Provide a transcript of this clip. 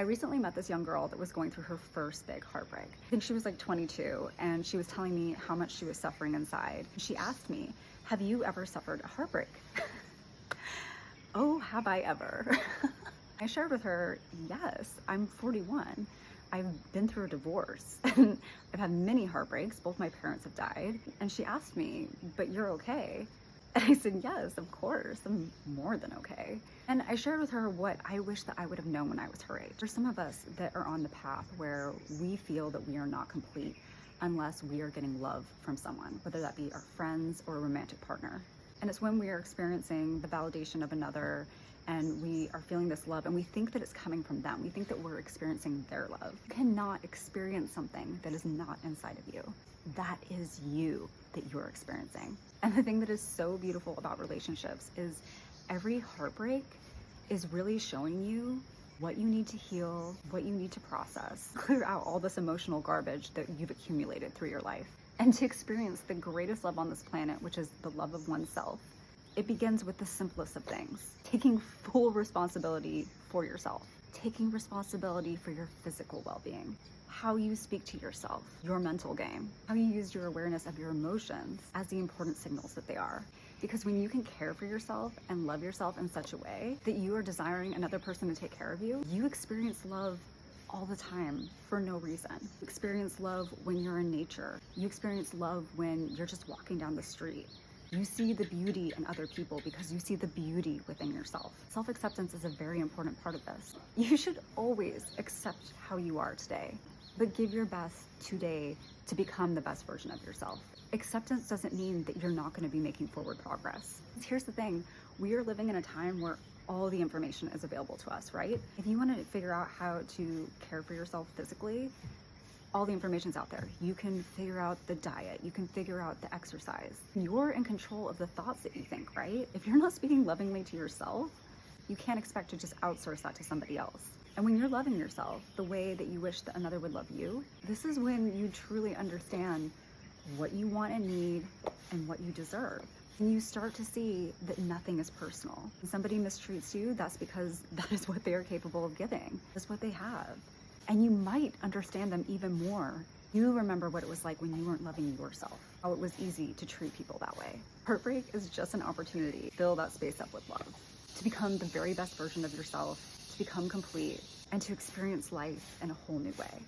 I recently met this young girl that was going through her first big heartbreak. I think she was like 22, and she was telling me how much she was suffering inside. She asked me, have you ever suffered a heartbreak? Oh, have I ever? I shared with her, yes, I'm 41. I've been through a divorce and I've had many heartbreaks. Both my parents have died. And she asked me, but you're okay? And I said, yes, of course, I'm more than okay. And I shared with her what I wish that I would have known when I was her age. There's some of us that are on the path where we feel that we are not complete unless we are getting love from someone, whether that be our friends or a romantic partner. And it's when we are experiencing the validation of another and we are feeling this love and we think that it's coming from them. We think that we're experiencing their love. You cannot experience something that is not inside of you. That is you that you're experiencing. And the thing that is so beautiful about relationships is every heartbreak is really showing you what you need to heal, what you need to process, clear out all this emotional garbage that you've accumulated through your life. And to experience the greatest love on this planet, which is the love of oneself, it begins with the simplest of things. Taking full responsibility for yourself. Taking responsibility for your physical well-being. How you speak to yourself, your mental game. How you use your awareness of your emotions as the important signals that they are. Because when you can care for yourself and love yourself in such a way that you are desiring another person to take care of you, you experience love all the time for no reason. You experience love when you're in nature. You experience love when you're just walking down the street. You see the beauty in other people because you see the beauty within yourself. Self-acceptance is a very important part of this. You should always accept how you are today, but give your best today to become the best version of yourself. Acceptance doesn't mean that you're not going to be making forward progress. Here's the thing, we are living in a time where all the information is available to us, right? If you want to figure out how to care for yourself physically, all the information's out there. You can figure out the diet, you can figure out the exercise. You're in control of the thoughts that you think, right? If you're not speaking lovingly to yourself, you can't expect to just outsource that to somebody else. And when you're loving yourself the way that you wish that another would love you, this is when you truly understand what you want and need and what you deserve. And you start to see that nothing is personal. When somebody mistreats you, that's because that is what they are capable of giving. That's what they have. And you might understand them even more. You remember what it was like when you weren't loving yourself, how it was easy to treat people that way. Heartbreak is just an opportunity to fill that space up with love, to become the very best version of yourself, to become complete, and to experience life in a whole new way.